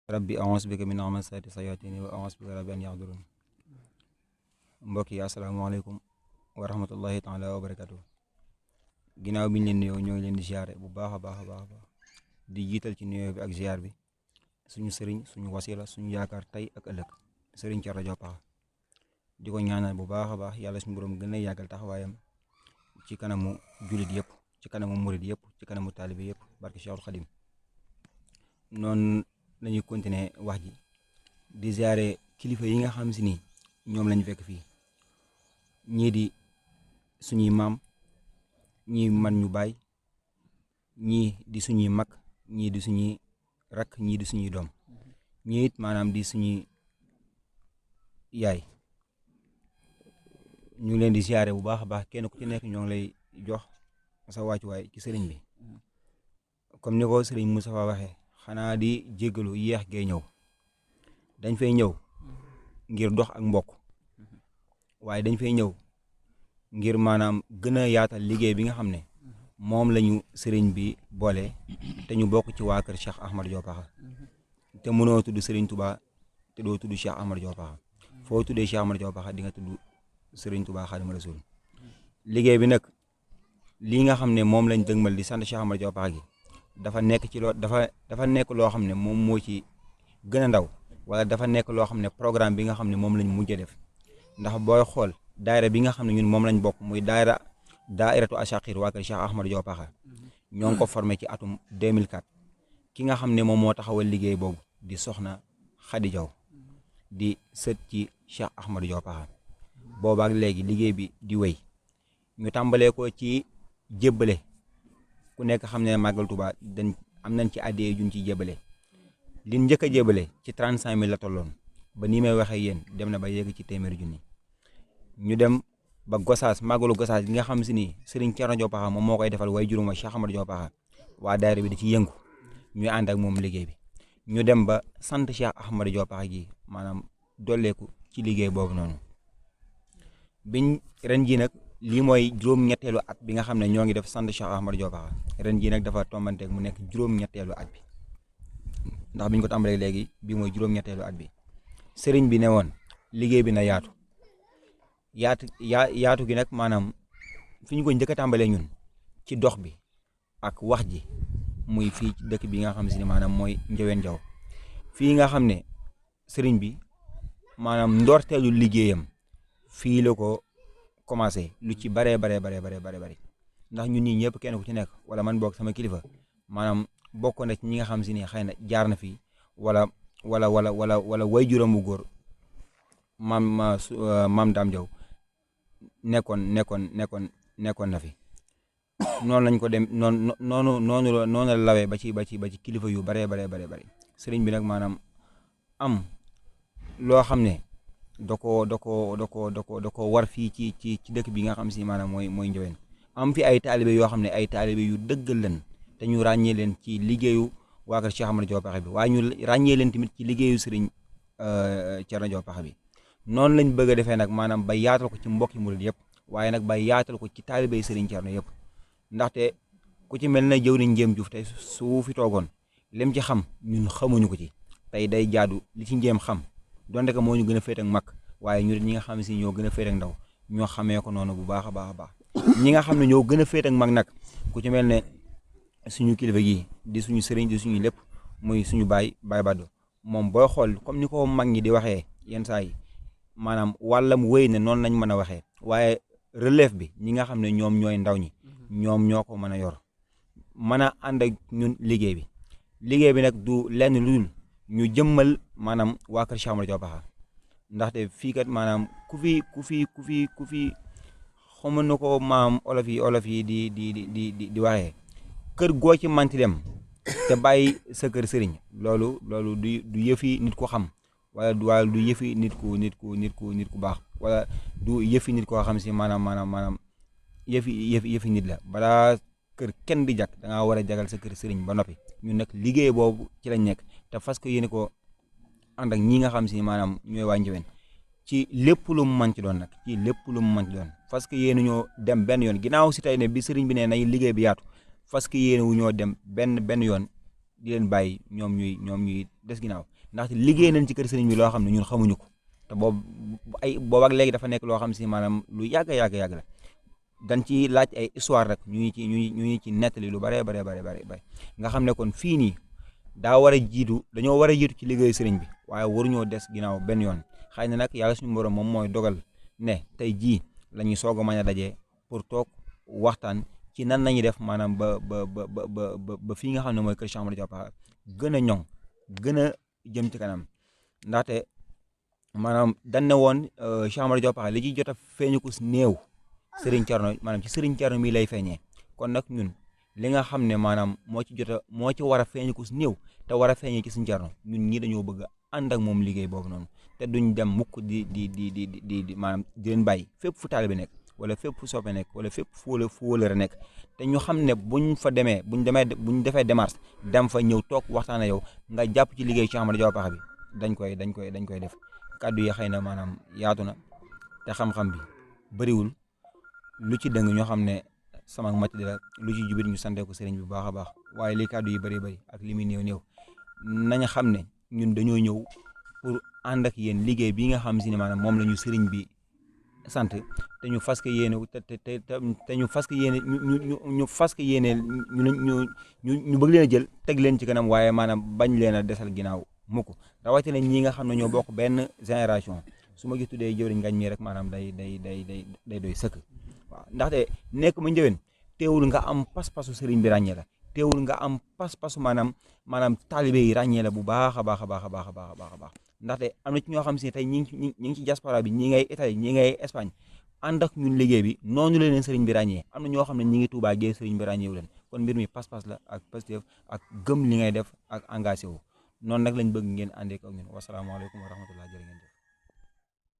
rabbi a'uuzu bika min hamazaati sayaatiin wa a'uuzu bika rabbi an yahduruun. Mbokk yi asalaamaaleykum wa rahmatullahi taala wa barakatuh. Ginnaaw bi ñu leen nuyoo ñoo ngi leen di ziare bu baax a baax a baax di jiital ci nuyoo bi ak ziar bi suñu sëriñ suñu wasila suñu yaakaar tey ak ëllëg sëriñ Thierno Diop Paxa di ko ñaanal bu baax a baax yàlla suñu borom gën a yàggal taxawaayam ci kanamu jullit yëpp ci kanamu murid yëpp ci kanamu taalibe yëpp barke Cheikhul Khadim. Noonu lañuy continuer wax ji di ziare kilifa yi nga xam si ni ñoom lañ fekk fii ñii di suñuy maam ñii man ñu baay ñii di suñuy mag ñii di suñuy rakk ñii di suñuy doom ñii it maanaam di suñuy yaay ñu ngi leen di ziare bu baax a baax kenn ku ci nekk ñoo ngi lay jox sa wàccuwaay ci sëriñ bi comme ni ko sëriñ Moustapha waxee xanaa di jéggalu yéex gee ñëw dañ fay ñëw ngir dox ak mbokk waaye dañ fay ñëw ngir maanaam gën a yaatal liggéey bi nga xam ne moom lañu sëriñ bi boole te ñu bokk ci waa kër Cheikh Ahmadou Diop Paxa te mënoo tudd sëriñ Touba te doo tudd Cheikh Ahmadou Diop Paxa foo tuddee Cheikh Ahmadou Diop Paxa di nga tudd sëriñ Touba Xaadimu Rasuul. liggéey bi nag lii nga xam ne moom lañ dëgmal di sant Cheikh Ahmadou Diop Paxa gi dafa nekk ci loo dafa nekk loo xam ne moom moo ci gën a ndaw wala dafa nekk loo xam ne programme bi nga xam ne moom lañ mujj def ndax booy xool daayira bi nga xam ne ñun moom lañ bokk muy daairatu Achaqir waa kër Cheikh Ahmadou Diop Paxa ñoo ngi ko formé ci atum 2004 ki nga xam ne moom moo taxawal liggéey boobu di soxna Khady Diaw di sët ci Cheikh Ahmadou Diop Paxa boobaak léegi liggéey bi di wéy ñu tàmbalee ko ci jébbale ku nekk xam ne màggal Tuubaa dañ am nañ ci àddee juñ ci jébbale li njëkk a jébbale ci 35000 la tolloon ba nii may waxee yéen dem na ba yegg ci téeméeri junni ñu dem ba Gosaas màggalu Gosaas gi nga xam si ni Serigne Thierno Diop Paxa moom moo koy defal way juróom wa Cheikh Ahmadou Diop Paxa waa daayira bi di ci yëngu ñuy ànd ak moom liggéey bi ñu dem ba sant Cheikh Ahmadou Diop Paxa gi maanaam dolleeku ci liggéey boobu noonu biñ ren ji nag lii mooy juróom-ñetteelu at bi nga xam ne ñoo ngi def sant Cheikh Ahmadou Diop Paxa ren ji nag dafa tombanteeg mu nekk juróom-ñetteelu at bi ndax biñ ko tàmbalee léegi bii mooy juróom-ñetteelu at bi sëriñ bi ne woon liggéey bi na yaatu gi nag maanaam fi ñu ko njëkk a tàmbalee ñun ci dox bi ak wax ji muy fii ci dëkk bi nga xam si ne maanaam mooy Ndiéwéne Diaw fii nga xam ne sëriñ bi maanaam ndorteelu liggéeyam fii la ko commencé lu ci bare ndax ñun ñii ñëpp kenn ku ci nekk wala man boog sama kilifa maanaam bokk na ci ñi nga xam si ne xëy na jaar na fi wala way juróom bu góor maam Dame Diaw nekkoon na fi noonu lañ ko dem noonu la lawee ba ci kilifa yu bare sëriñ bi nag maanaam am loo xam ne da ko war fii ci dëkk bi nga xam si maanaam mooy Ndiéwéne am fi ay taalibe yoo xam ne ay taalibe yu dëggal leen te ñu ràññee leen ci liggéeyu waa kër Cheikh Ahmadou Diop Paxa bi waaye ñu ràññee leen tamit ci liggéeyu sëriñ Thierno Diop Paxa bi noonu lañ bëgg a defee nag maanaam ba yaatal ko ci mbokki murid yëpp waaye nag ba yaatal ko ci taalibey sëriñ Thierno yëpp ndaxte ku ci mel na jëwriñ Njéem Juuf tey su fi toogoon lim ci xam ñun xamuñu ko ci tey day jaadu li ci njéem xam donte que moo ñu gën a féet ak mag waaye ñu ñi nga xam si ñoo gën a féet ak ndaw ñoo xamee ko noonu bu baax a baax ñi nga xam ne ñoo gën a féet ak mag nag ku ci mel ne suñu kilifa gi di suñu sëriñ di suñu lépp muy suñu baay Baddo moom booy xool comme ni ko mag ñi di waxee yenn saa yi maanaam wàllam wéy ne noonu lañ mën a waxee waaye relève bi ñi nga xam ne ñoom ñooy ndaw ñi ñoom ñoo ko mën a yor mën a ànd ak ñun liggéey bi nag du lenn lu dul ñu jëmmal maanaam waa kër Cheikh Ahmadou Diop Paxa ndaxte fii kat maanaam ku fi xamu na ko maam olof yi di waxee kër goo ci manti dem te bàyyi sa kër sëriñ loolu du yëfi nit ko xam wala du yëfi nit ku baax wala du yëfi nit koo xam si maanaam yëfi nit la balaa kër kenn di jag da ngaa war a jagal sa kër sëriñ ba noppi ñun nag liggéey boobu ci lañ nekk te fas ko yéene ko ànd ak ñi nga xam si maanaam ñooy waa Ndiéwéne ci lépp lu mu mën ci doon nag fas ko yéene ñoo dem benn yoon ginnaaw si tey ne bi sëriñ bi ne nay liggéey bi yaatu fas ko yéene wu ñoo dem benn yoon di leen bàyyi ñoom ñuy des ginnaaw ndaxte liggéey nañ ci kër sëriñ bi loo xam ne ñun xamuñu ko te boobu ak léegi dafa nekk loo xam si maanaam lu yàgg la dañ ci laaj ay histoire rek ñu ñu ci nettali lu bare nga xam ne kon fii nii dañoo war a jiitu ci liggéey sëriñ bi waaye waruñoo des ginnaaw benn yoon xëy na nag yàlla suñu borom moom mooy dogal ne tey jii la ñuy soog a mën a dajee pour toog waxtaan ci nan nañuy def maanaam ba fii nga xam ne mooy kër Cheikh Ahmadou Diaw Pakha gën a ñoŋ gën a jëm ci kanam ndaxte maanaam dañ ne woon Cheikh Ahmadou Diaw Pakha li ci jot a feeñu ko néew Serigne Thierno maanaam ci Serigne Thierno mii lay feeñee kon nag ñun li nga xam ne maanaam moo ci war a feeñu ko néew te war a feeñee ci Serigne Thierno ñun ñii dañoo bëgg a ànd ak moom liggéey boobu noonu te duñ dem mukk di maanaam di leen bàyyi fépp fu taalibe nekk wala fépp fu soppe nekk wala fépp fu wëlëre nekk te ñu xam ne buñ defee démarche dem fa ñëw toog waxtaan ak yow nga jàpp ci liggéey Cheikh Ahmadou Diaw Pakha bi dañ koy def kàddu yi xëy na maanaam yaatu na te xam-xam bi bëriwul lu ci dëng ñoo xam ne sama màcc di la lu ci jubit ñu sante ko sëriñ bi bu baax a baax waaye li kàddu yi bëri ak li muy néew nañ xam ne ñun dañoo ñëw pour ànd ak yéen liggéey bi nga xam si ne maanaam moom la ñu sëriñ bi sant te ñu fas yéene te ñu fas yéene ñu fas yéene ñu bëgg leen a jël teg leen ci kanam waaye maanaam bañ leen a desal ginnaaw mukk rawatina ñi nga xam ne ñoo bokk benn génération su ma gis tuddee jëwriñ ngañ mi rek maanaam day doy sëkk waaw ndaxte nekk ma njëwén teewul nga am pas-pasu sëriñ bi ràññee la teewul nga am pas-pasu maanaam taalibe yi ràññee la bu baax a baax ndaxte am na ci ñoo xam si tey ñi ngi ci diaspora bi ñi ngay Italie ñi ngay Espagne ànd ak ñun liggéey bi noonu leen sëriñ bi ràññee am na ñoo xam ne ñi ngi Tuubaa gee sëriñ bi ràññeewu leen kon mbir mi pas-pas la ak positif ak gëm li ngay def ak engagé wu noonu nag lañ bëgg ngeen àndee ak ñun wasalaamaaleykum wa rahmatullah jërë ngeen jëf